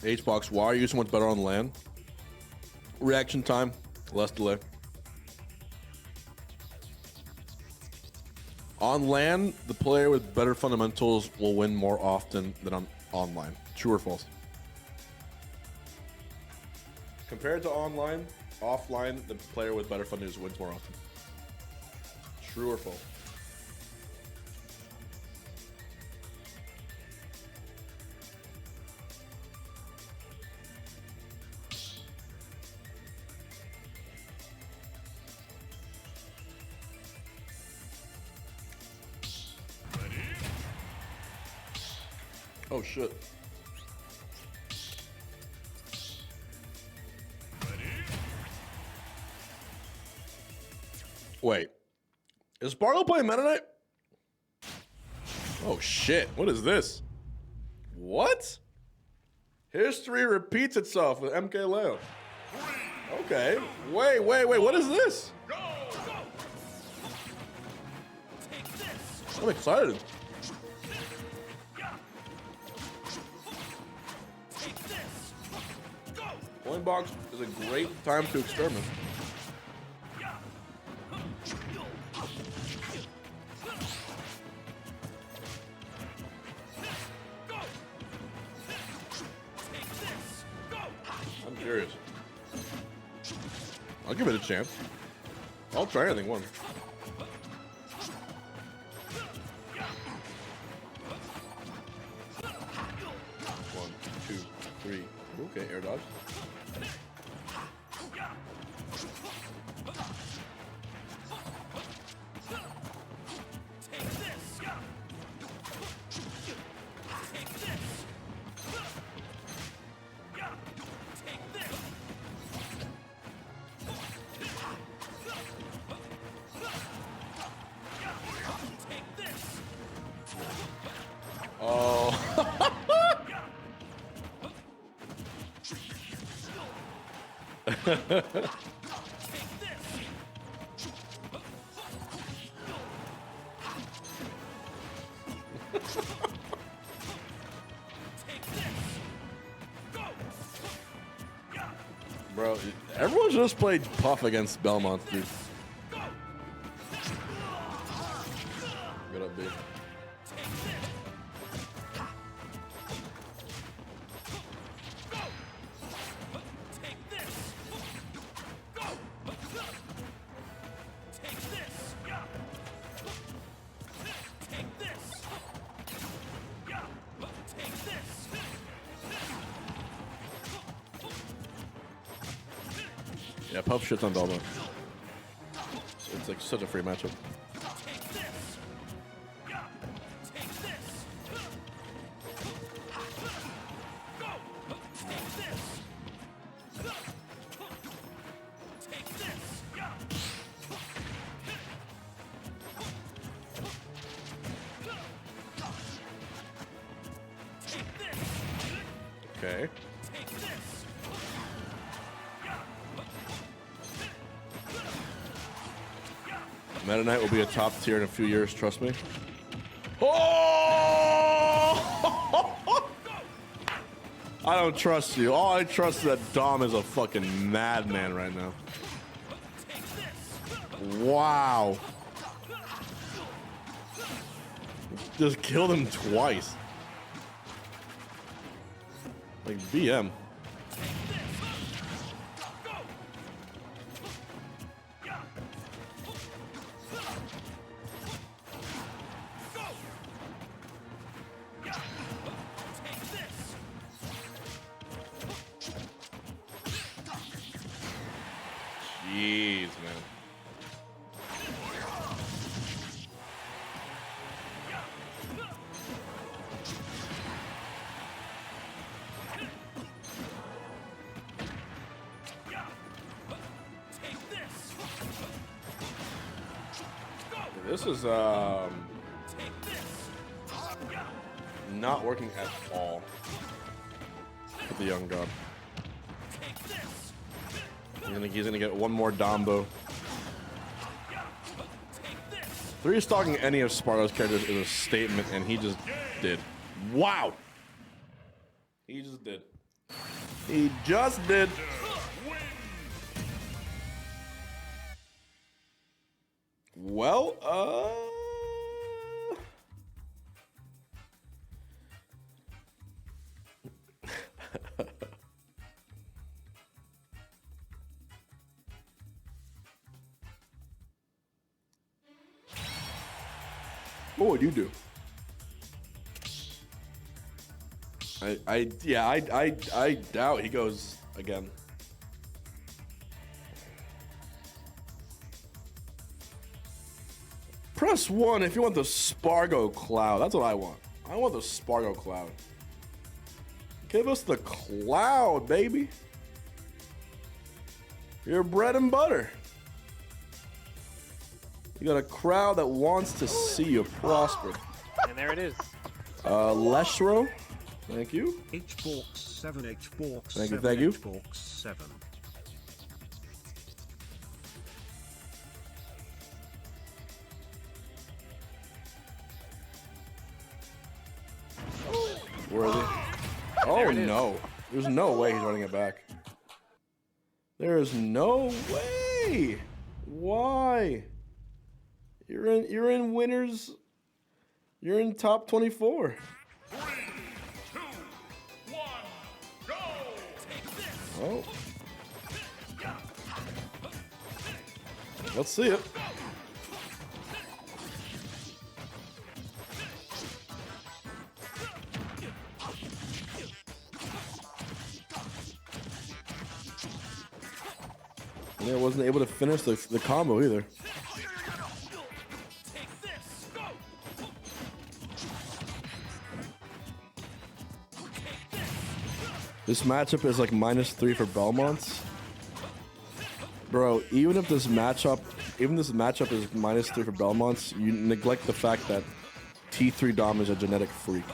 Hbox, why are you so much better on LAN? Reaction time, less delay. On LAN, the player with better fundamentals will win more often than on online. True or false? Compared to online, offline, the player with better fundamentals wins more often. True or false? Oh shit. Wait. Is Spargo playing Meta Knight? Oh shit. What is this? What? History repeats itself with MK Leo. Okay. Wait. What is this? I'm excited. Coinbox is a great time to experiment. I'm curious. I'll give it a chance. I'll try anything once. 1, 2, 3. Okay, air dodge. Oh. Bro, everyone should just play Puff against Belmont, dude. Good up, dude. Yeah, Puff shits on Belmont. It's like such a free matchup. Okay. Meta Knight will be a top tier in a few years, trust me. Oh! I don't trust you. All I trust is that Dom is a fucking madman right now. Wow. Just killed him twice. Like BM. Jeez, man. This is not working at all with the young god. He's gonna get one more Dombo. 3 stalking any of Spargo's characters is a statement, and he just did. Wow! He just did. He just did. Well, what would you do? I doubt he goes again. Press 1 if you want the Spargo cloud. That's what I want. I want the Spargo cloud. Give us the cloud, baby. Your bread and butter. You got a crowd that wants to see you prosper. And there it is. Leshro, thank you. H-Box7, H-Box7, Thank you, thank you. H-Box7. Worthy. Oh no. There's no way he's running it back. There is no way. Why? You're in winners. You're in top 24. 3, 2, 1, go! Oh. Let's see it. Yeah, wasn't able to finish the combo either. This matchup is like -3 for Belmonts. Bro, even this matchup is -3 for Belmonts, you neglect the fact that T3 Dom is a genetic freak.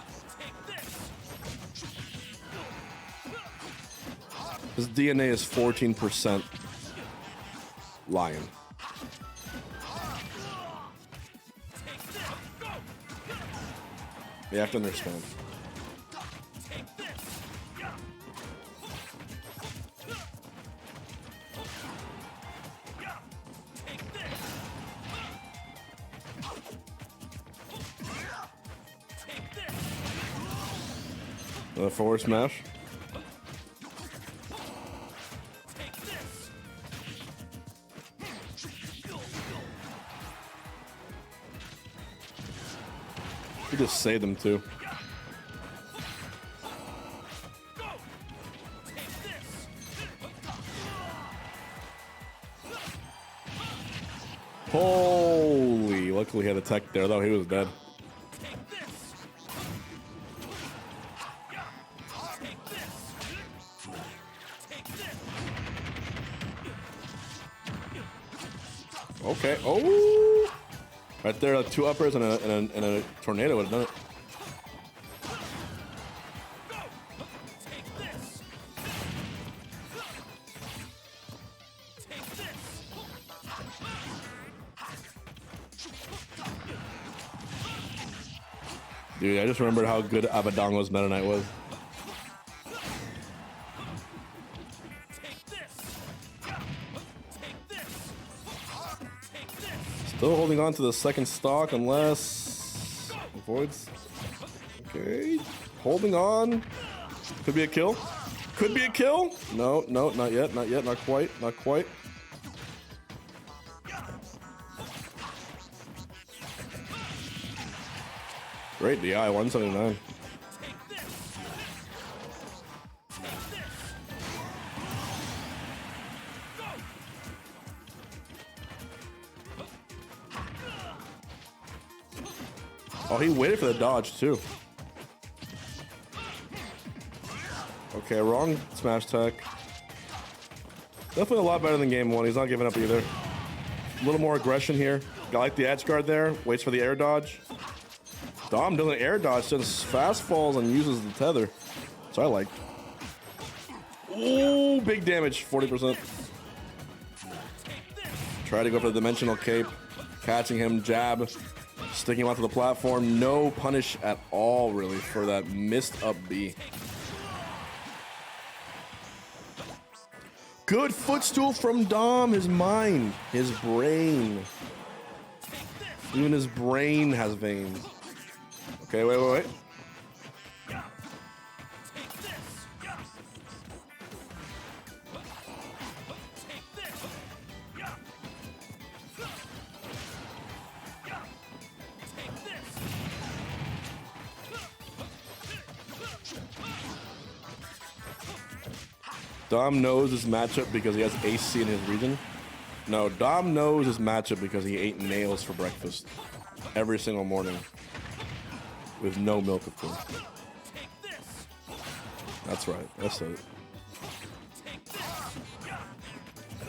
His DNA is 14% lion. You have to understand. Another forward smash. He just saved them too. Holy! Luckily he had a tech there, though he was dead. Okay. Oh! Right there, 2 uppers and a tornado would have done it. Dude, I just remembered how good Abadongo's Meta Knight was. Still holding on to the second stock unless avoids. Okay, holding on. Could be a kill. Could be a kill. No, no, not yet, not yet, not quite, not quite. Great DI, 179. Oh, he waited for the dodge too. Okay, wrong smash tech. Definitely a lot better than game 1. He's not giving up either. A little more aggression here. I like the edge guard there. Waits for the air dodge. Dom doesn't air dodge, just fast falls and uses the tether. So I like. Ooh, big damage, 40%. Try to go for the dimensional cape. Catching him, jab. Sticking him onto the platform. No punish at all, really, for that missed up B. Good footstool from Dom. His mind, his brain. Even his brain has veins. Okay, wait. Dom knows his matchup because he has AC in his region. No, Dom knows his matchup because he ate nails for breakfast every single morning with no milk, of course. That's right. That's it.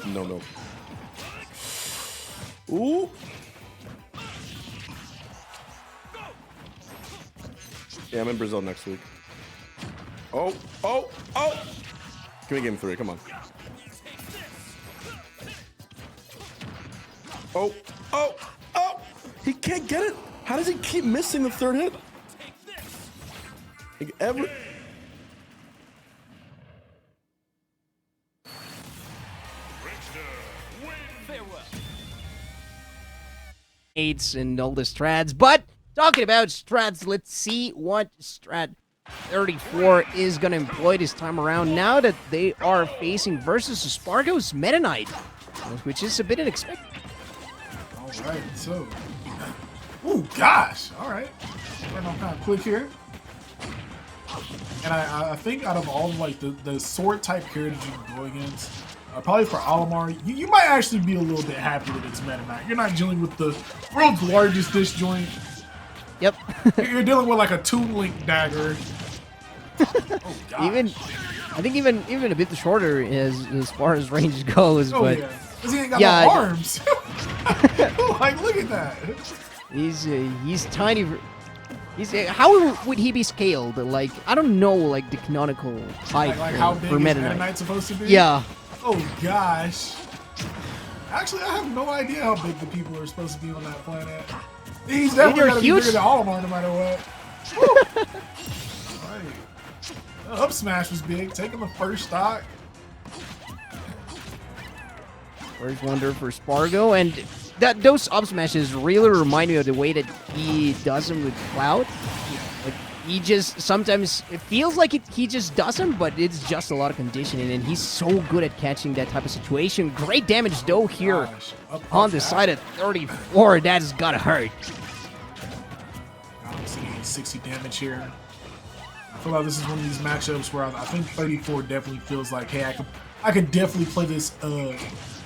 No milk. Ooh. Yeah, I'm in Brazil next week. Oh. Give me game 3, come on. Oh. He can't get it. How does he keep missing the third hit? Like every... Aids and all the strats, but talking about strats, let's see what strat 34 is going to employ this time around now that they are facing versus Spargo's Meta Knight, which is a bit unexpected. All right, so... Oh, gosh! All right. Starting off kind of quick here. And I think out of all like the sword-type characters you can go against, probably for Olimar, you might actually be a little bit happy that it's Meta Knight. You're not dealing with the world's largest disjoint. Yep. You're dealing with like a Toon Link dagger. Oh, gosh. I think even a bit shorter as far as range goes. Oh, but yeah. Because he ain't got no arms. Like, look at that. He's tiny. How would he be scaled? Like, I don't know, like the canonical height like how big for is Meta Meta Knight. Knight supposed to be? Yeah. Oh gosh. Actually, I have no idea how big the people are supposed to be on that planet. He's definitely gotta be bigger than Olimar no matter what. Right. Up smash was big, taking the first stock. First wonder for Spargo, and those up smashes really remind me of the way that he does them with Cloud. Like he just sometimes it feels like he just does them, but it's just a lot of conditioning, and he's so good at catching that type of situation. Great damage though here on the side of 34. That's gotta hurt. I'm seeing 60 damage here. I feel like this is one of these matchups where I think 34 definitely feels like, hey, I could definitely play this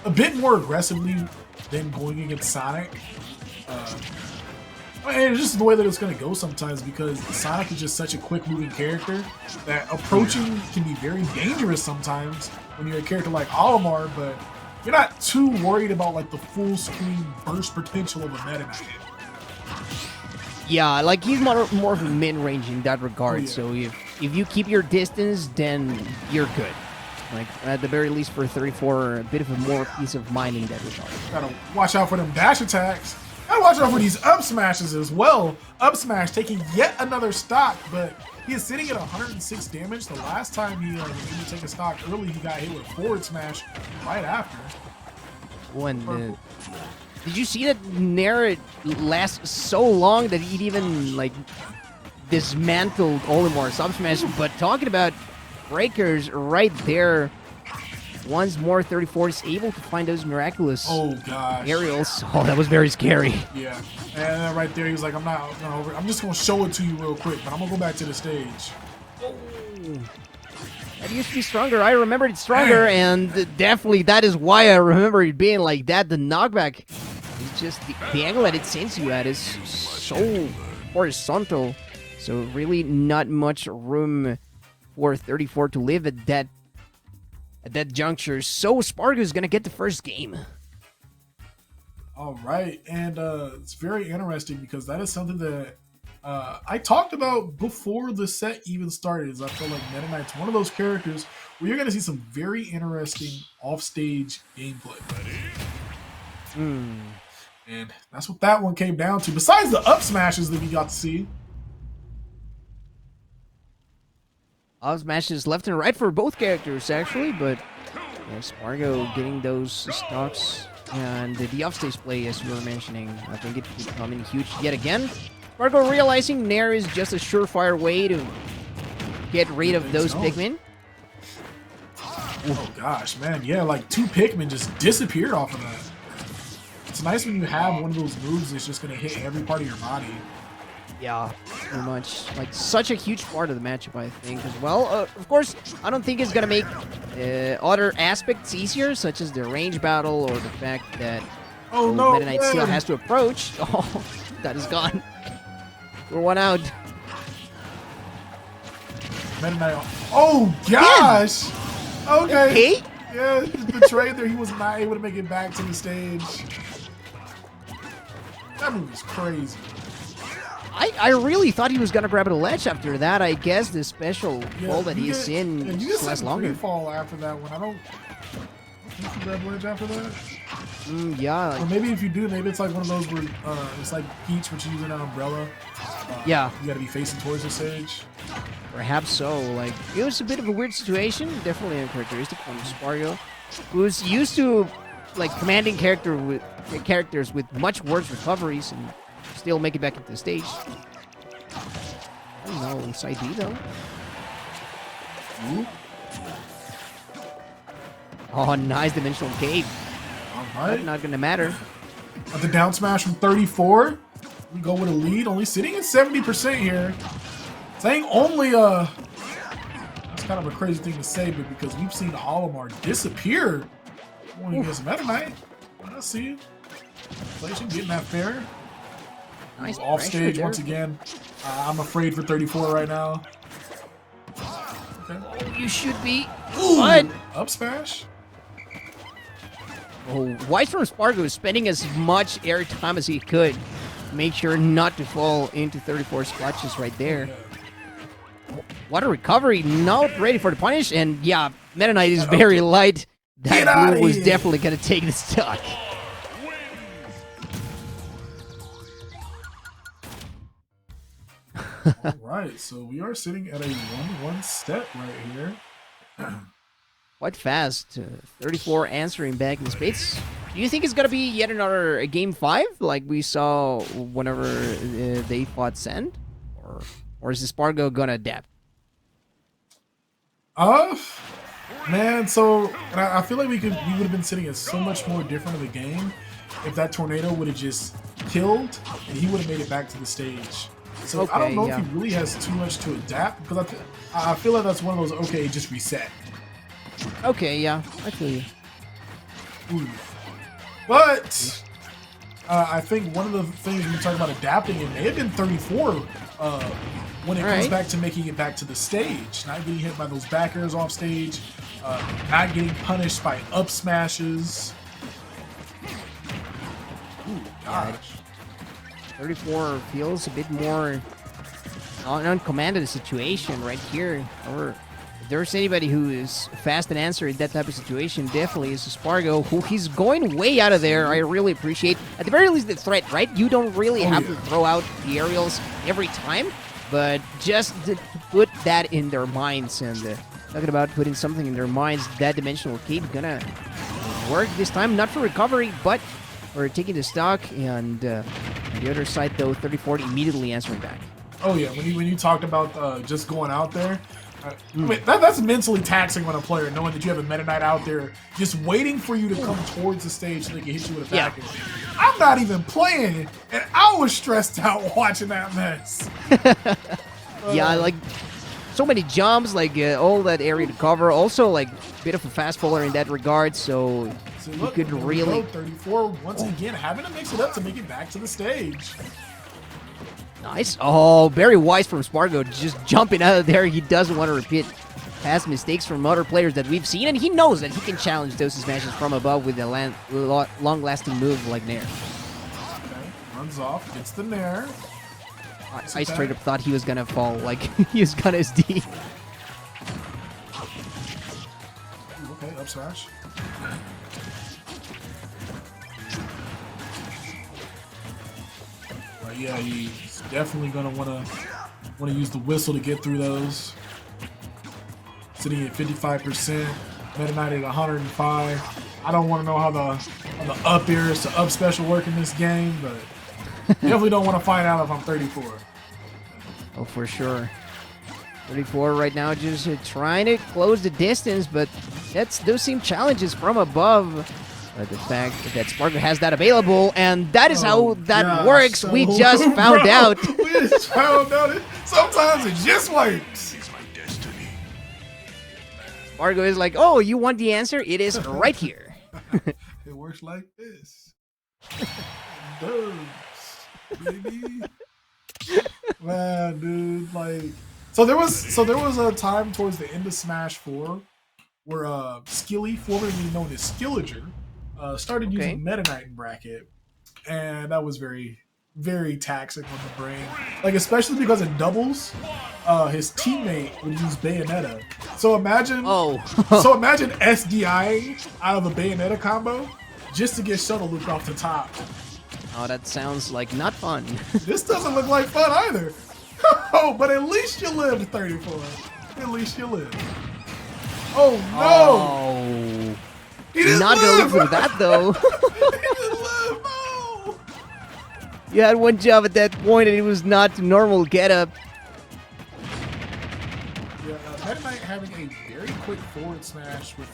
a bit more aggressively than going against Sonic. And it's just the way that it's going to go sometimes, because Sonic is just such a quick-moving character that approaching can be very dangerous sometimes when you're a character like Olimar, but you're not too worried about like the full-screen burst potential of a Meta Knight. Yeah, like he's more of a mid-range in that regard. Oh, yeah. So if you keep your distance, then you're good. Like at the very least for 34, a bit of a more peace of mind in that regard. Gotta watch out for them dash attacks. Gotta watch out for these up smashes as well. Up smash taking yet another stock, but he is sitting at 106 damage. The last time he needed to take a stock early, he got hit with a forward smash right after. Did you see that Nair last so long that he'd even like dismantled Olimar's up smash? But talking about breakers right there, once more 34 is able to find those miraculous aerials. Oh, that was very scary. Yeah, and right there he was like, I'm just gonna show it to you real quick, but I'm gonna go back to the stage. Oh. That used to be stronger. I remembered it stronger, and definitely that is why I remember it being like that. The knockback is just the angle that it sends you at is so horizontal, so really not much room for 34 to live at that juncture. So Spargo is gonna get the first game. All right, and it's very interesting because that is something that I talked about before the set even started. Is I feel like Meta Knight's one of those characters where you're gonna see some very interesting offstage gameplay. And that's what that one came down to. Besides the up smashes that we got to see. Up smashes left and right for both characters, actually, but Yeah, Spargo getting those stocks and the offstage play, as you were mentioning, I think it could come in huge yet again. Spargo realizing Nair is just a surefire way to get rid of those Pikmin. Oh gosh, man, yeah, like 2 Pikmin just disappeared off of that. It's nice when you have one of those moves that's just gonna hit every part of your body. Yeah, pretty much. Like, such a huge part of the matchup, I think, as well. Of course, I don't think it's gonna make other aspects easier, such as the range battle or the fact that Meta Knight still has to approach. Oh, that is gone. We're 1 out. Meta Knight. Oh gosh! Okay. Yeah, he's betrayed there. He was not able to make it back to the stage. That move was crazy. I really thought he was going to grab a ledge after that. I guess the special fall that he's in lasts longer. Fall after that one. I don't think you grab a ledge after that. Yeah. Or maybe if you do, maybe it's like one of those where it's like Peach, which is using an umbrella. Yeah. You got to be facing towards the stage. Perhaps so. Like, it was a bit of a weird situation. Definitely uncharacteristic from Spargo, who's used to like commanding characters with much worse recoveries and still make it back into the stage. I don't know, side B though. Ooh. Oh, nice dimensional cave. All right. Not gonna matter. At the down smash from 34, we go with a lead. Only sitting at 70% here. Saying only that's kind of a crazy thing to say, but because we've seen Olimar disappear going against Meta Knight. I see you. Inflation getting that fair. Nice off stage once again. I'm afraid for 34 right now. Okay. Oh, you should be. Ooh, What? up smash. Oh, White from Spargo is spending as much air time as he could. Make sure not to fall into 34's clutches right there. What a recovery. Not ready for the punish. And yeah, Meta Knight is very light. That move was definitely going to take the stock. All right, so we are sitting at a 1-1 step right here. Quite fast. 34 answering back in the space. Do you think it's going to be yet another Game 5 like we saw whenever they fought Sand? Or is the Spargo going to adapt? Man, so and I feel like we would have been sitting at so much more different of a game if that tornado would have just killed and he would have made it back to the stage. So Okay, I don't know yeah. if he really has too much to adapt because I feel like that's one of those just reset. Okay, yeah, I feel you. Ooh. But I think one of the things when you talk about adapting, it may have been 34 when it comes back to making it back to the stage, not getting hit by those backers off stage, not getting punished by up smashes. Ooh, gosh. 34 feels a bit more uncommanded situation right here. Or if there's anybody who is fast and answer in that type of situation, definitely is Spargo, who he's going way out of there. I really appreciate, at the very least, the threat, right? You don't really have to throw out the aerials every time, but just to put that in their minds, and talking about putting something in their minds, that dimensional cape gonna work this time, not for recovery, but for taking the stock, and on the other side, though, 34 immediately answering back. Oh yeah, when you talked about just going out there, I mean, that's mentally taxing on a player, knowing that you have a Meta Knight out there just waiting for you to come towards the stage so they can hit you with a back. I'm not even playing, and I was stressed out watching that mess. Yeah, like so many jumps, like all that area to cover. Also, like a bit of a fast faller in that regard, so look, you could really 34 once again having to mix it up to make it back to the stage. nice. Oh, very wise from Spargo, just jumping out of there. He doesn't want to repeat past mistakes from other players that we've seen, and he knows that he can challenge those smashes from above with a long-lasting move like Nair. Okay, runs off, gets the Nair. I straight up thought he was gonna fall, like he was gonna SD. Okay, up smash. Yeah, he's definitely gonna wanna use the whistle to get through those. Sitting at 55%. Meta Knight at 105. I don't want to know how the up airs to up special work in this game, but definitely don't want to find out if I'm 34. Oh, for sure. 34 right now, just trying to close the distance, but those seem challenges from above. The fact that Spargo has that available, and that is how that works. So, we just found out. We just found out it. Sometimes it just works. Spargo is like, oh, you want the answer? It is right here. It works like this. It does, baby. Man, dude, like, so there was a time towards the end of Smash 4 where Skilly, formerly known as Skilliger, started using Meta Knight in bracket, and that was very, very taxing on the brain. Like, especially because in doubles, his teammate would use Bayonetta. So imagine, imagine SDI out of a Bayonetta combo just to get shuttle looped off the top. Oh, that sounds like not fun. This doesn't look like fun either. Oh, but at least you lived 34. At least you lived. Oh no! Oh. He didn't Not live. gonna live for that though. He didn't live. No. You had one job at that point, and it was not normal get up. Yeah, Meta Knight having a very quick forward smash with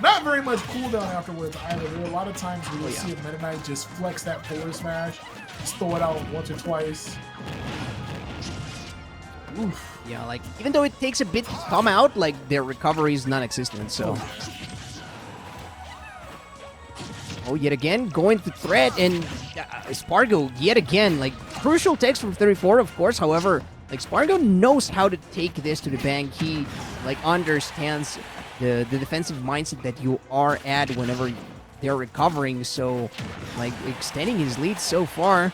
not very much cooldown afterwards either. There are a lot of times where you'll see a Meta Knight just flex that forward smash, just throw it out once or twice. Oof. Yeah, like, even though it takes a bit to come out, like, their recovery is non-existent, so. Oh, yet again, going to threat, and Spargo, yet again, like, crucial text from 34, of course, however, like, Spargo knows how to take this to the bank. He, like, understands the defensive mindset that you are at whenever they're recovering, so, like, extending his lead so far.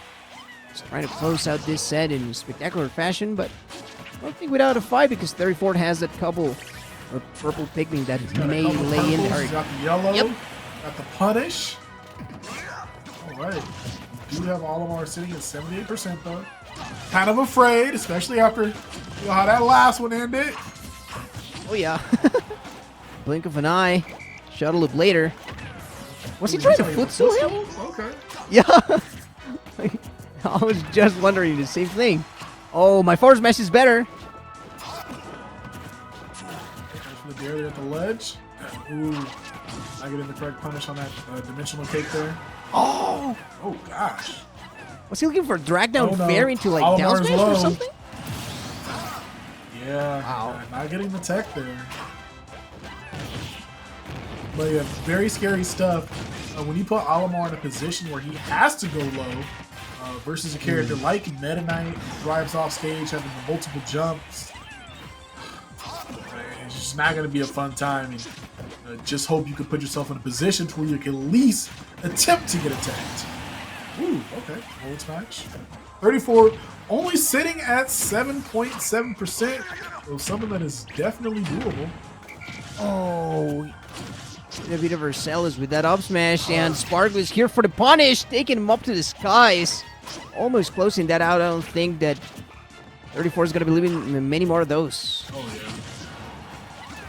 Just trying to close out this set in spectacular fashion, but I don't think without a fight, because 34 has that couple of purple Pikmin that may lay in there. Got the yellow, got the punish. Alright. We do have Olimar sitting at 78% though. Kind of afraid, especially after how that last one ended. Oh yeah. Blink of an eye. Shuttle loop later. Was he trying to footstool him? Okay. Yeah. I was just wondering the same thing. Oh, my forward smash is better. There at the ledge. Ooh. I get in the correct punish on that dimensional cake there. Oh! Oh gosh. Was he looking for a drag down fair into like Olimar's down smash low. or something? Yeah. Wow. Not getting the tech there. But yeah, very scary stuff. When you put Olimar in a position where he has to go low, versus a character like Meta Knight, who drives off stage, having the multiple jumps, it's just not going to be a fun time. And just hope you can put yourself in a position to where you can at least attempt to get attacked. Ooh, okay. Forward smash. 34, only sitting at 7.7%. So something that is definitely doable. Oh. A bit of Versailles with that up smash, and Spargo is here for the punish, taking him up to the skies. Almost closing that out. I don't think that 34 is going to be leaving many more of those. Oh,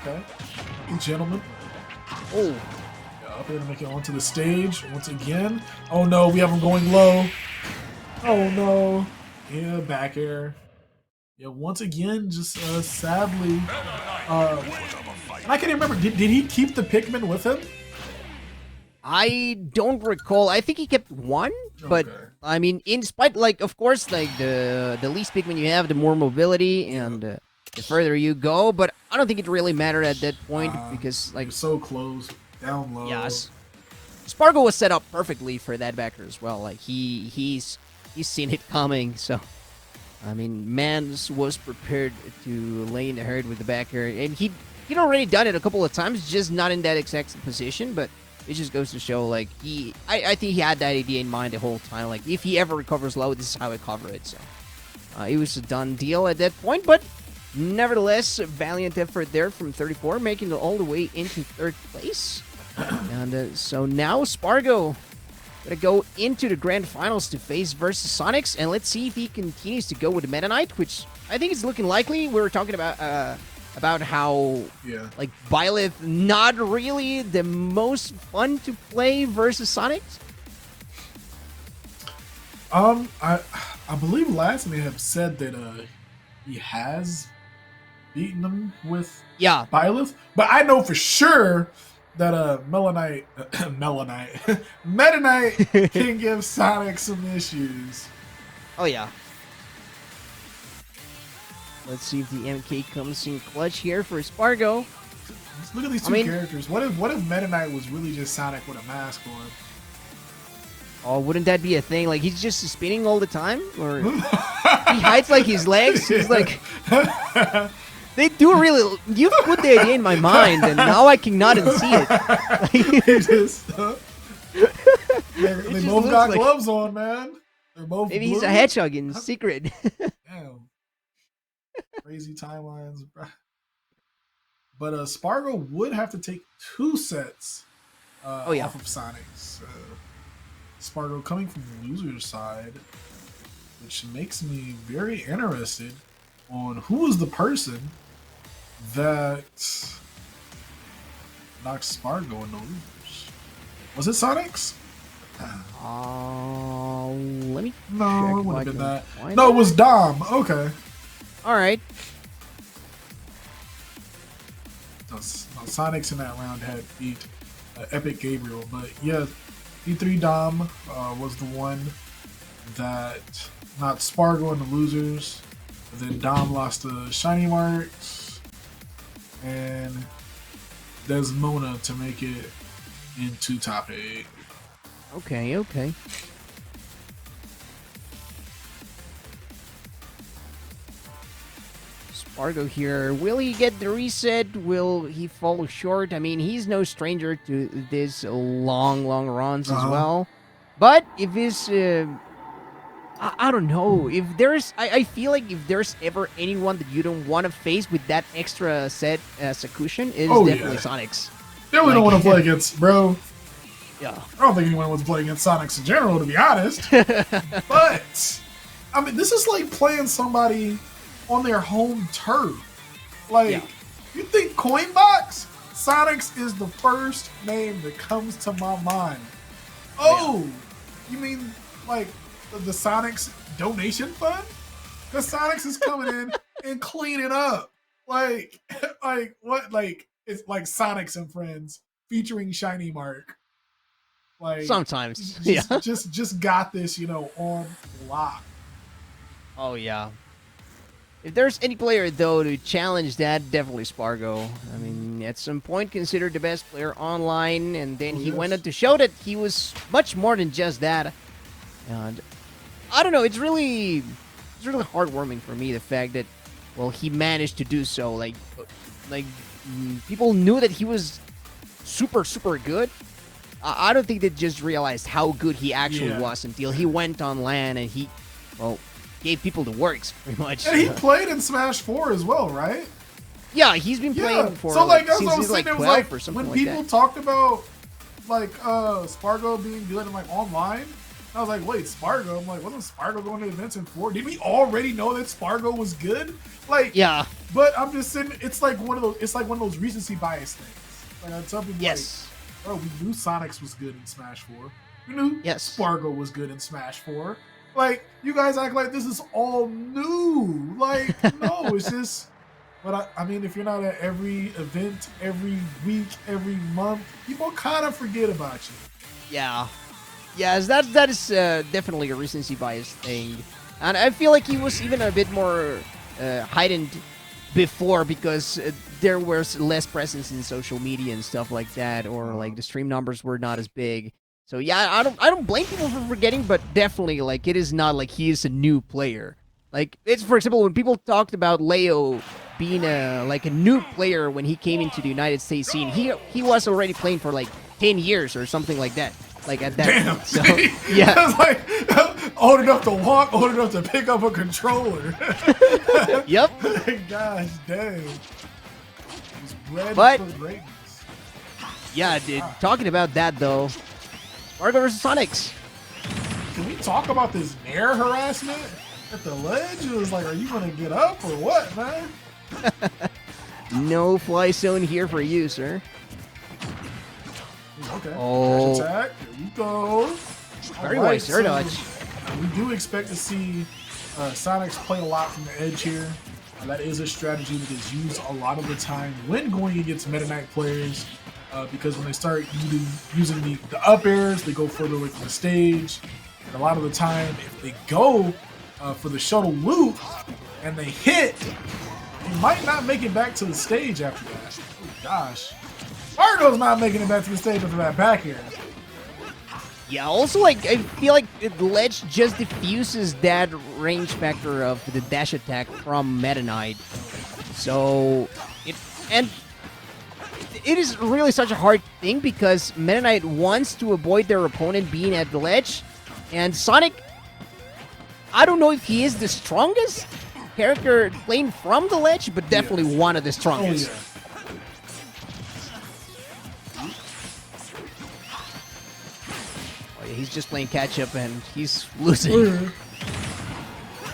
yeah. Okay. Gentlemen. Oh. Yeah, up here to make it onto the stage once again. Oh, no. We have him going low. Oh, no. Yeah, back air. Yeah, once again, just sadly. I can't remember. Did he keep the Pikmin with him? I don't recall. I think he kept one, but I mean, in spite, like, of course, like the least Pikmin you have, the more mobility and the further you go. But I don't think it really mattered at that point because, like, so close, down low. Yes, Spargo was set up perfectly for that backer as well. Like he's seen it coming. So, I mean, Mans was prepared to lay in the herd with the backer, and he'd already done it a couple of times, just not in that exact position, but. It just goes to show, like, I think he had that idea in mind the whole time. Like, if he ever recovers low, this is how I cover it. So, it was a done deal at that point. But, nevertheless, a valiant effort there from 34, making it all the way into third place. And so now Spargo gonna go into the grand finals to face versus Sonics. And let's see if he continues to go with the Meta Knight, which I think is looking likely. We were talking about about how Yeah. like Byleth not really the most fun to play versus Sonic. I believe last may have said that he has beaten them with Yeah, Byleth, but I know for sure that Meta Knight can give Sonic some issues. oh yeah. Let's see if the MK comes in clutch here for Spargo. Just look at these two characters. What if Meta Knight was really just Sonic with a mask on? Oh, wouldn't that be a thing? Like he's just spinning all the time, or he hides like his legs. He's like, they do really. You've put the idea in my mind, and now I cannot unsee it. They just, they just both looks got like- gloves on, man. They're both. Maybe he's a blue. hedgehog in secret. Damn. Crazy timelines, bro. But Spargo would have to take 2 sets off of Sonic's. Spargo coming from the loser's side, which makes me very interested on who is the person that knocked Spargo in the losers. Was it Sonic's? Let me. No, check it if I wouldn't have been can that. find No, it it. was Dom. Okay. All right. No, Sonic's in that round had beat Epic Gabriel, but yeah, D3 Dom was the one that knocked Spargo in the losers. And then Dom lost to Shiny Marks and Desmona to make it into top 8. Okay. Spargo here. Will he get the reset? Will he fall short? I mean, he's no stranger to this long runs as well. But if his, I don't know. If there's, I feel like if there's ever anyone that you don't want to face with that extra set as a cushion, is definitely Sonic's. Definitely don't want to play against, bro. Yeah. I don't think anyone wants to play against Sonics in general, to be honest. But, I mean, this is like playing somebody on their home turf. Like, you think Coinbox? Sonics is the first name that comes to my mind. Oh, you mean like the Sonics donation fund? Because Sonics is coming in and cleaning up. Like what? Like, it's like Sonics and Friends featuring Shiny Mark. Like Sometimes, just got this, on lock. Oh yeah. If there's any player though to challenge that, definitely Spargo. I mean, at some point considered the best player online, and then he went on to show that he was much more than just that. And I don't know, it's really heartwarming for me, the fact that he managed to do so. Like people knew that he was super good. I don't think they just realized how good he actually was until he went on LAN and he gave people the works, pretty much. And he played in Smash 4 as well, right? Yeah, he's been playing for so like that's since what I was he's like saying. It 12 was like or something when like people that. talked about like Spargo being good and like online. I was like, wait, Spargo? I'm like, wasn't Spargo going to events in 4? Did we already know that Spargo was good? Like, yeah. But I'm just saying, it's like one of those. It's like one of those recency bias things. Like I tell people, Yes. like, oh, we knew Sonics was good in Smash 4. We knew Spargo was good in Smash 4. Like, you guys act like this is all new. Like, no, it's just. But I mean, if you're not at every event, every week, every month, people kind of forget about you. Yeah. Yes, that is definitely a recency bias thing. And I feel like he was even a bit more heightened before because there was less presence in social media and stuff like that, or like the stream numbers were not as big. So yeah, I don't blame people for forgetting, but definitely like it is not like he is a new player. Like it's, for example, when people talked about Leo being like a new player when he came into the United States scene, he was already playing for like 10 years or something like that. Like at that Damn, point. So, yeah. I was like old enough to walk, old enough to pick up a controller. Yep. Gosh dang. He's bred But- for greatness. Yeah, dude. Talking about that though, Spargo versus Sonics. Can we talk about this air harassment at the ledge? It was like, are you gonna get up or what, man? No fly zone here for you, sir. Okay. Oh. Dash attack. Here we go. Very Alright, wise air dodge. We do expect to see Sonic's play a lot from the edge here. That is a strategy that is used a lot of the time when going against Meta Knight players, because when they start using the up airs, they go further away from the stage. And a lot of the time, if they go for the shuttle loop and they hit, they might not make it back to the stage after that. Oh gosh. Spargo's not making it back to the stage after that back air. Yeah, also, like, I feel like Ledge just diffuses that range factor of the dash attack from Meta Knight. So, it is really such a hard thing because Meta Knight wants to avoid their opponent being at the ledge, and Sonic, I don't know if he is the strongest character playing from the ledge, but definitely one of the strongest. Oh, yeah. He's just playing catch up and he's losing.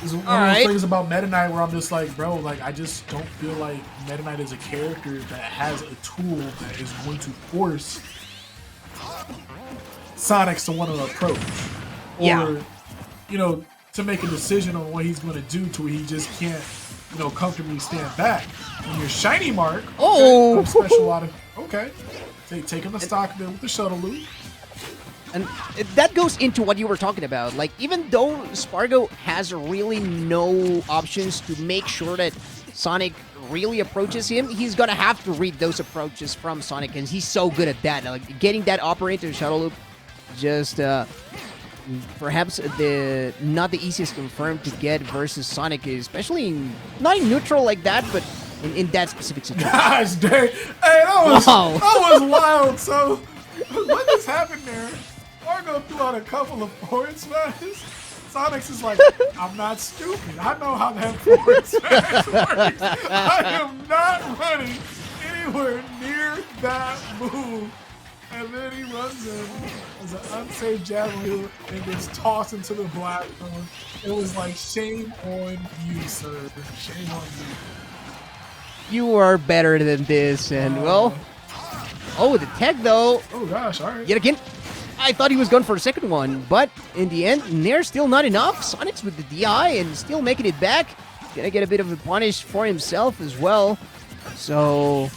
It's one of those things about Meta Knight where I'm just like, bro, like I just don't feel like Meta Knight is a character that has a tool that is going to force Sonic to want to approach. Or, you know, to make a decision on what he's going to do to where he just can't, you know, comfortably stand back. And your shiny mark, okay, special out of, okay. Taking the stock there with the shuttle loop. And that goes into what you were talking about. Like, even though Spargo has really no options to make sure that Sonic really approaches him, he's gonna have to read those approaches from Sonic, and he's so good at that. Like, getting that operator shuttle loop, just perhaps not the easiest confirm to get versus Sonic, especially not in neutral like that, but in that specific situation. Gosh dang! Hey, that was wild. So, what just happened there? Spargo threw out a couple of forward smashes. Sonic's is like, I'm not stupid. I know how that forward smash works. I am not running anywhere near that move. And then he runs in as an unsafe javelin and gets tossed into the black zone. It was like, shame on you, sir. Shame on you. You are better than this, and well, the tech though. Oh gosh, all right. Yet again, I thought he was going for a second one, but in the end, there's still not enough. Sonic's with the DI and still making it back. Gonna get a bit of a punish for himself as well. So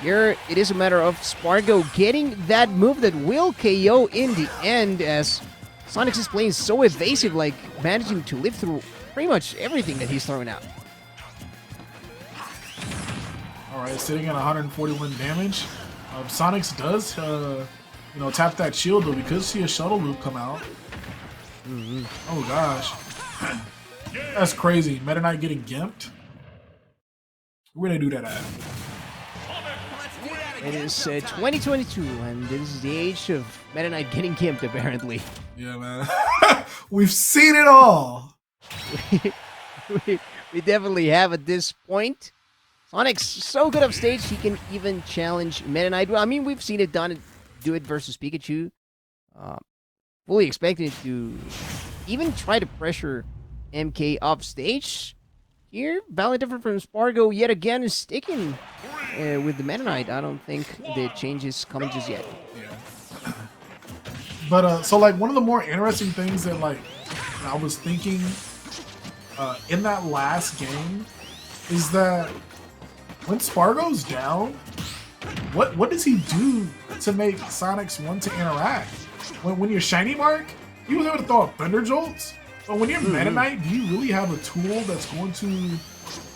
here it is a matter of Spargo getting that move that will KO in the end, as Sonic's is playing so evasive, like managing to live through pretty much everything that he's throwing out. Alright, sitting at 141 damage. Sonic's does, you know, tap that shield, though. We could see a shuttle loop come out. Oh, gosh. That's crazy. Meta Knight getting gimped. Where they do that at? It is 2022, and this is the age of Meta Knight getting gimped, apparently. Yeah, man. We've seen it all. we definitely have at this point. Sonic's so good up stage, he can even challenge Meta Knight. Well, I mean, we've seen it do it versus Pikachu. Fully expecting it to even try to pressure MK off stage. Here, valid different from Spargo yet again is sticking with the Meta Knight. I don't think the changes coming just yet. Yeah. But so like one of the more interesting things that like I was thinking in that last game is that when Spargo's down, what does he do to make Sonic's want to interact? When you're shiny mark, he was able to throw out Thunder Jolts. But when you're Meta Knight, do you really have a tool that's going to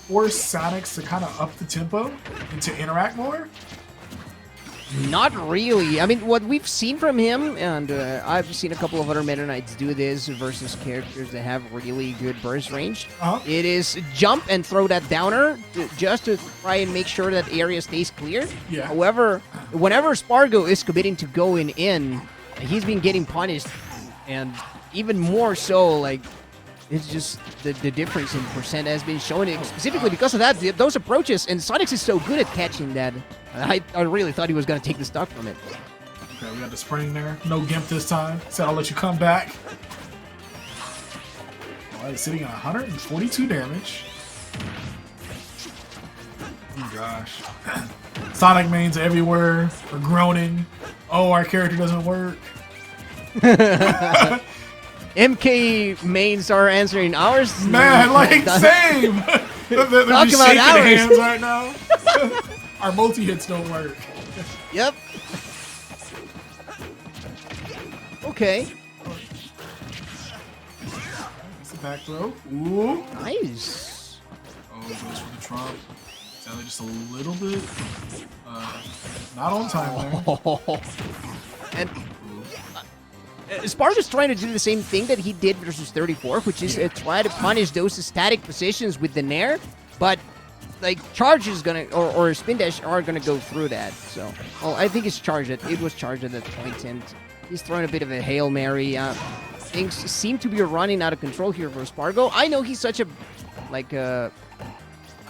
force Sonic's to kind of up the tempo and to interact more? Not really. I mean, what we've seen from him, and I've seen a couple of other Meta Knights do this versus characters that have really good burst range. It is jump and throw that downer just to try and make sure that area stays clear. Yeah. However, whenever Spargo is committing to going in, he's been getting punished, and even more so, like, it's just the difference in percent has been shown, specifically because of that, those approaches, and Sonic's is so good at catching that. I really thought he was going to take the stock from it. Okay, we got the spring there. No gimp this time. Said I'll let you come back. All right, sitting at 142 damage. gosh. Sonic mains everywhere are groaning. Oh, our character doesn't work. MK mains are answering ours. Man, like, same. They're Talk just about shaking ours. hands right now. Our multi-hits don't work. Yep. Okay. It's a back throw. Ooh. Nice. Oh, goes for the trump. Sadly, just a little bit. Not on time there. And Sparg is trying to do the same thing that he did versus 34, which is try to punish those static positions with the Nair, but like charge is gonna or spin dash are gonna go through that. So, well, I think it's charged. It was charged at that point, and he's throwing a bit of a Hail Mary. Things seem to be running out of control here for Spargo. I know he's such a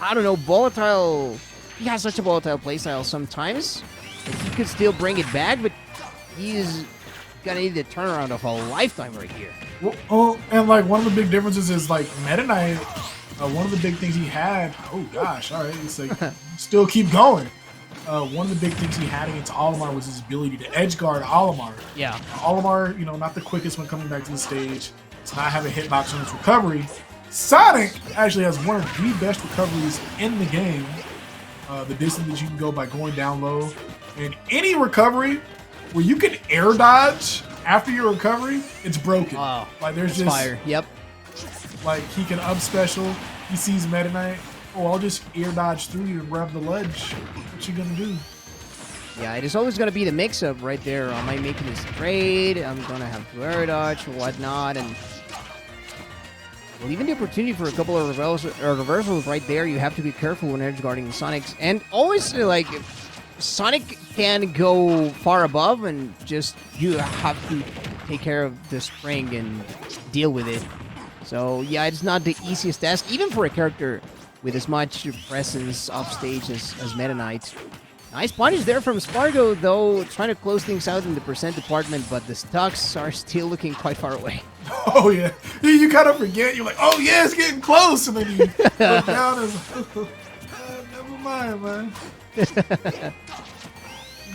I don't know, volatile. He has such a volatile playstyle sometimes. Like, he could still bring it back, but he's gonna need the turnaround of a lifetime right here. Well, and like one of the big differences is like Meta Knight. One of the big things he had. Oh gosh, all right, it's like still keep going. One of the big things he had against Olimar was his ability to edge guard Olimar. Yeah. Olimar, not the quickest when coming back to the stage. Does not have a hitbox on its recovery. Sonic actually has one of the best recoveries in the game. The distance that you can go by going down low. And any recovery where you can air dodge after your recovery, it's broken. Oh, like there's just fire. Yep. like he can up special. He sees Meta Knight. Oh, I'll just air dodge through you and grab the ledge. What you gonna do? Yeah, it is always going to be the mix-up right there. Am I making this trade? I'm going to have to air dodge or whatnot. And well, even the opportunity for a couple of reversals right there, you have to be careful when edge guarding Sonics. And always, like, Sonic can go far above and just you have to take care of the spring and deal with it. So, yeah, it's not the easiest task, even for a character with as much presence off stage as Meta Knight. Nice punish there from Spargo, though, trying to close things out in the percent department, but the stocks are still looking quite far away. Oh, yeah. You kind of forget. You're like, oh, yeah, it's getting close. And then you look down and never mind, man. You're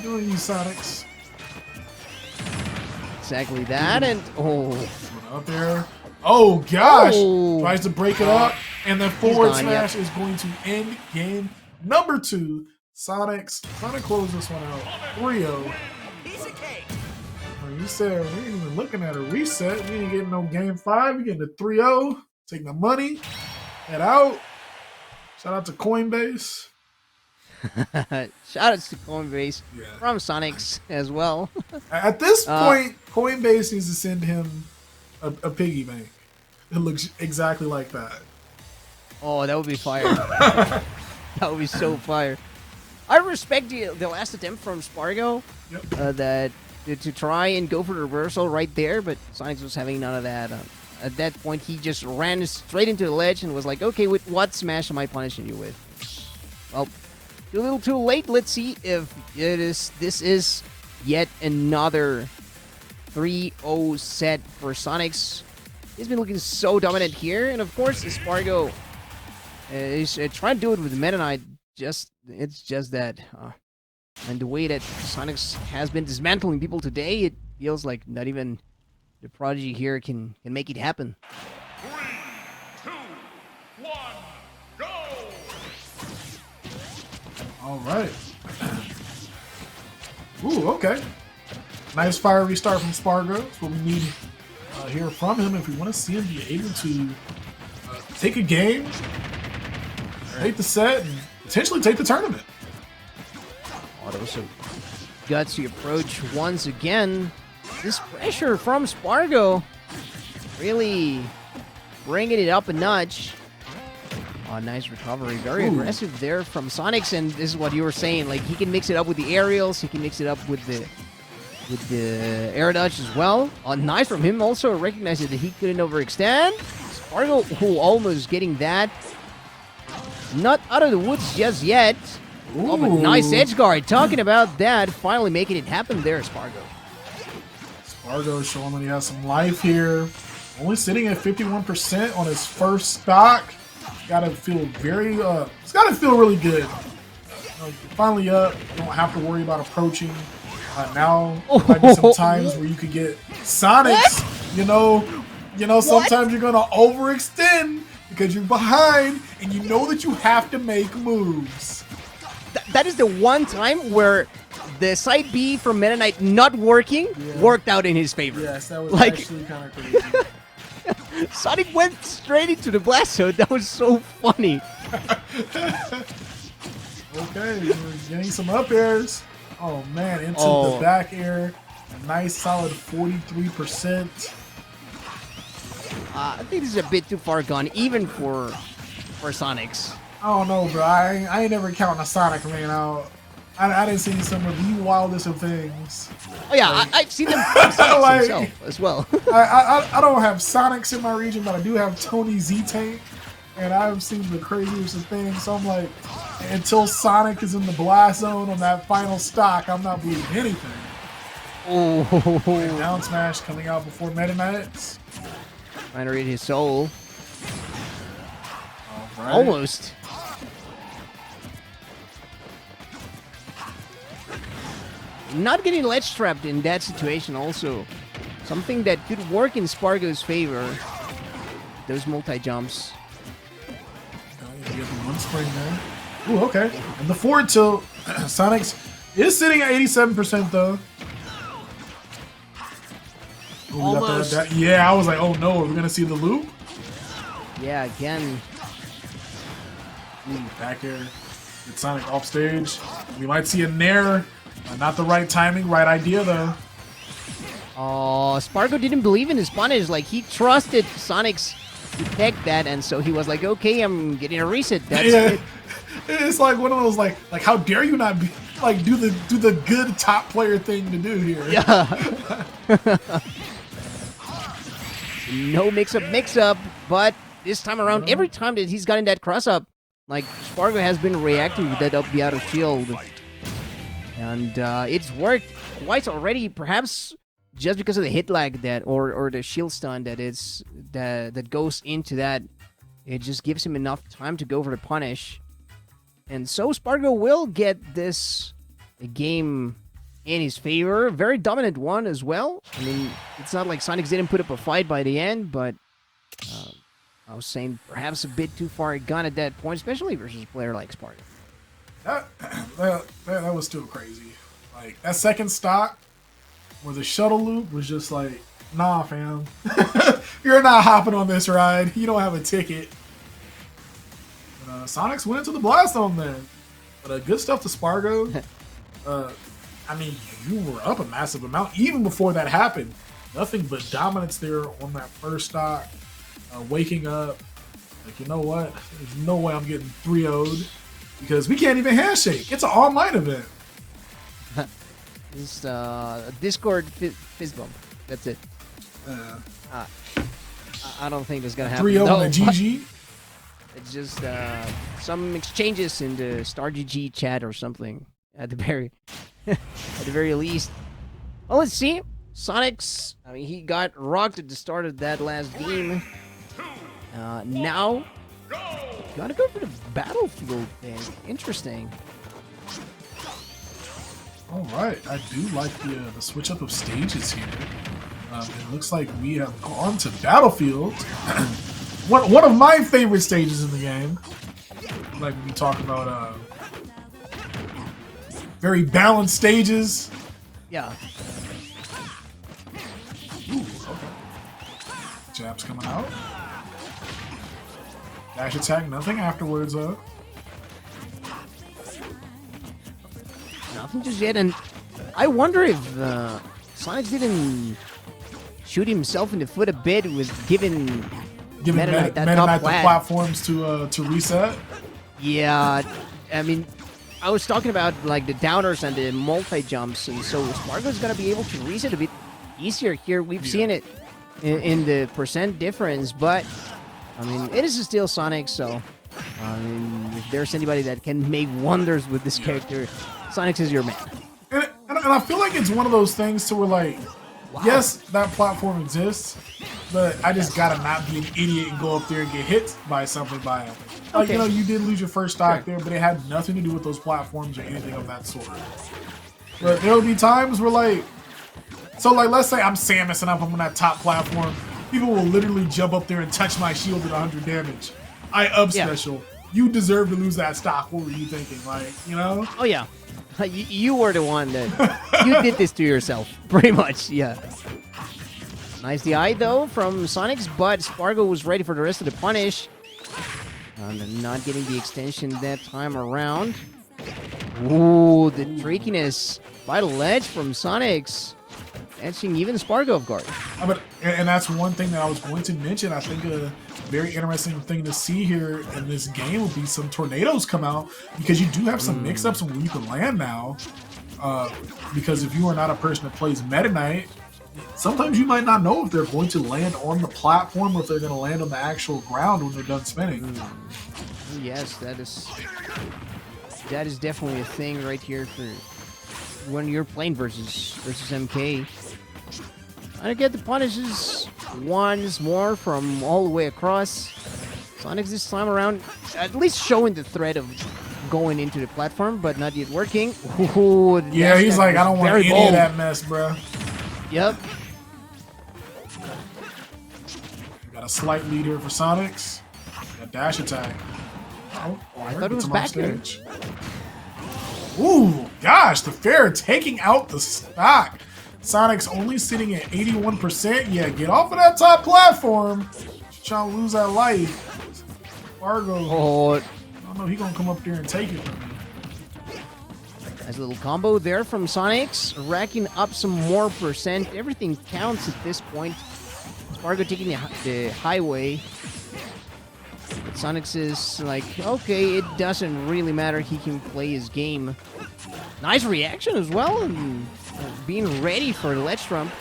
doing you, Sonics. Exactly that, and Up there. Oh, gosh. Oh. Tries to break it up, and then forward gone, smash is going to end game number 2. Sonic closed this one out. 3-0. You said we ain't even looking at a reset. We ain't getting no game 5. We getting a 3-0. Taking the money. Head out. Shout out to Coinbase. shout outs to Coinbase from Sonics as well. At this point, Coinbase needs to send him a piggy bank. It looks exactly like that. Oh, that would be fire. That would be so fire. I respect the last attempt from Spargo, that to try and go for the reversal right there, but Sonics was having none of that. At that point, he just ran straight into the ledge and was like, okay, with what smash am I punishing you with? Well, a little too late. Let's see if this is yet another 3-0 set for Sonics. He's been looking so dominant here, and of course, Spargo is trying to do it with Meta Knight. It's just that, and the way that Sonics has been dismantling people today, it feels like not even the Prodigy here can make it happen. 3, 2, 1, go! All right. Ooh, okay. Nice fire restart from Spargo. That's what we need hear from him if we want to see him be able to take a game, take the set, and potentially take the tournament. Oh, that was a gutsy approach once again. This pressure from Spargo really bringing it up a notch. Oh, nice recovery. Very aggressive there from Sonics, and this is what you were saying. Like, he can mix it up with the aerials. He can mix it up with the air dodge as well. Nice from him also recognizing that he couldn't overextend. Spargo, who almost getting that. Not out of the woods just yet. Oh, but nice edge guard. Talking about that, finally making it happen there, Spargo. Spargo showing that he has some life here. Only sitting at 51% on his first stock. Gotta feel very, it's gotta feel really good You're finally up. You don't have to worry about approaching. Now there might be some times where you could get Sonics. You know, sometimes you're gonna overextend because you're behind, and you know that you have to make moves. That is the one time where the side B from Meta Knight not working worked out in his favor. Yes, that was Like- actually kind of crazy. Sonic went straight into the blast zone. That was so funny. Okay, we're getting some up airs. Oh man, into the back air. A nice solid 43%. I think this is a bit too far gone, even for Sonics. I don't know, bro. I ain't never counting a Sonic man out. I didn't see some of the wildest of things. Oh yeah, I've seen them Like- himself as well. I don't have Sonics in my region, but I do have Tony Z-Tank, and I've seen the craziest of things. So I'm like, until Sonic is in the blast zone on that final stock, I'm not believing anything. Oh, Down smash coming out before Meta Knights. trying to read his soul. All right. Almost. Not getting ledge trapped in that situation also. Something that could work in Spargo's favor. Those multi-jumps. You get the one spring there. Ooh, okay. And the forward tilt, Sonics is sitting at 87% though. Ooh, we got Almost. yeah, I was like, oh no, are we gonna see the loop? Yeah, again. Back here, get Sonic off stage. We might see a Nair. Not the right timing, right idea though. Oh, Spargo didn't believe in his punish. Like, he trusted Sonic's detect that, and so he was like, okay, I'm getting a reset. That's it. It's like one of those like how dare you not be like do the good top player thing to do here. Yeah. No mix-up, but this time around, every time that he's gotten that cross-up, like, Spargo has been reacting with that up the out of shield. And it's worked twice already, perhaps just because of the hit lag that, or the shield stun that goes into that. It just gives him enough time to go for the punish. And so Spargo will get this game in his favor. Very dominant one as well. I mean, it's not like Sonic didn't put up a fight by the end, but I was saying perhaps a bit too far gone at that point, especially versus a player like Spargo. That was still crazy. Like, that second stock where the shuttle loop was just like, nah, fam. You're not hopping on this ride. You don't have a ticket. But, Sonics went into the blast zone there. But good stuff to Spargo. I mean, you were up a massive amount even before that happened. Nothing but dominance there on that first stock. Waking up. Like, you know what? There's no way I'm getting 3-0'd. Because we can't even handshake. It's an online event. It's Discord fist bump. That's it. I don't think that's gonna happen. 3-0 No, on the GG. It's just some exchanges in the Star GG chat or something at the very least. Well, let's see. Sonic's. I mean, he got rocked at the start of that last game. Now, gotta go for the battlefield thing. Interesting. All right, I do like the switch up of stages here. It looks like we have gone to battlefield. one of my favorite stages in the game. Like when we talk about very balanced stages. Yeah. Ooh, okay. Jabs coming out. Dash attack, nothing afterwards though. Nothing just yet, and I wonder if Sonic didn't shoot himself in the foot a bit with giving Meta Knight that top the flat. platforms to reset. Yeah, I mean, I was talking about like the downers and the multi-jumps, and so Spargo's gonna be able to reset a bit easier here. We've seen it in the percent difference, but I mean, it is still Sonic, so I mean, if there's anybody that can make wonders with this character, Sonic is your man. And I feel like it's one of those things to where, like, yes, that platform exists, but I just gotta not be an idiot and go up there and get hit by something by him. Like, Okay. you know, you did lose your first stock Sure. there, but it had nothing to do with those platforms or anything of that sort. But there will be times where, like, so, like, let's say I'm Samus and I'm on that top platform. People will literally jump up there and touch my shield at 100 damage. I up Yeah. special. You deserve to lose that stock. What were you thinking? Like, you know? Oh yeah, you were the one that you did this to yourself, pretty much. Yeah. Nice DI though from Sonics, but Spargo was ready for the rest of the punish. And not getting the extension that time around. Ooh, the trickiness by the ledge from Sonics. Catching even Spargo off guard. And that's one thing that I was going to mention. I think a very interesting thing to see here in this game would be some tornadoes come out, because you do have some mix-ups on where you can land now. Because if you are not a person that plays Meta Knight, sometimes you might not know if they're going to land on the platform or if they're going to land on the actual ground when they're done spinning. Yes, that is definitely a thing right here for when you're playing versus MK. I get the punishes once more from all the way across. Sonics this time around, at least showing the threat of going into the platform, but not yet working. Ooh, Yeah, he's like, I don't want very any bold. of that mess, bro. Yep. Got a slight lead here for Sonics. Got dash attack. Oh, I thought it was back here. Ooh, gosh, the fair taking out the stock. Sonic's only sitting at 81%. Yeah, get off of that top platform. Trying to lose that life. Spargo. Oh, I don't know, he gonna come up there and take it from me. nice little combo there from Sonics, racking up some more percent. Everything counts at this point. Spargo taking the highway. But Sonics is like, okay, it doesn't really matter. He can play his game. Nice reaction as well, and being ready for the ledge trump.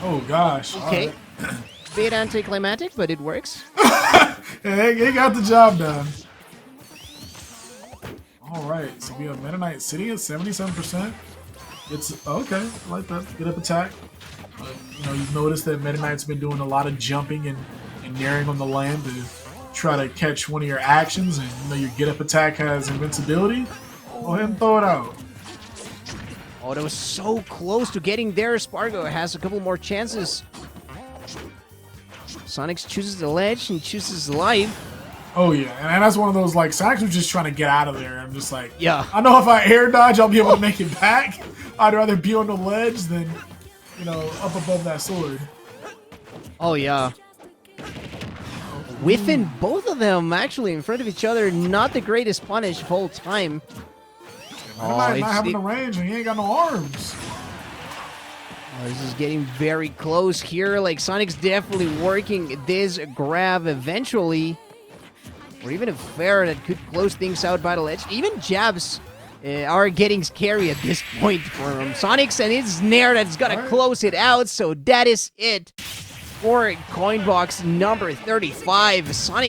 Oh gosh. Okay. All right. Bit anticlimactic, but it works. Hey, he got the job done. All right, so we have Meta Knight sitting at 77%. It's okay. I like that. Get up attack. You know, you've noticed that Meta Knight's been doing a lot of jumping and naring on the land to try to catch one of your actions, and you know your get up attack has invincibility. Go ahead and throw it out. Oh, that was so close to getting there. Spargo has a couple more chances. Sonics chooses the ledge and chooses life. Oh yeah, and that's one of those, like, Sonics was just trying to get out of there. I'm just like, Yeah. I know if I air dodge, I'll be able to make it back. I'd rather be on the ledge than, you know, up above that sword. Oh, yeah. Within both of them, actually, in front of each other, not the greatest punish of all time. Meta Knight not having the range, and he ain't got no arms. Oh, this is getting very close here. Like, Sonic's definitely working this grab eventually. Or even a fair that could close things out by the ledge. Even jabs are getting scary at this point for Sonic's, and it's Nair that's gonna close it out. So that is it for Coinbox number 35. Sonic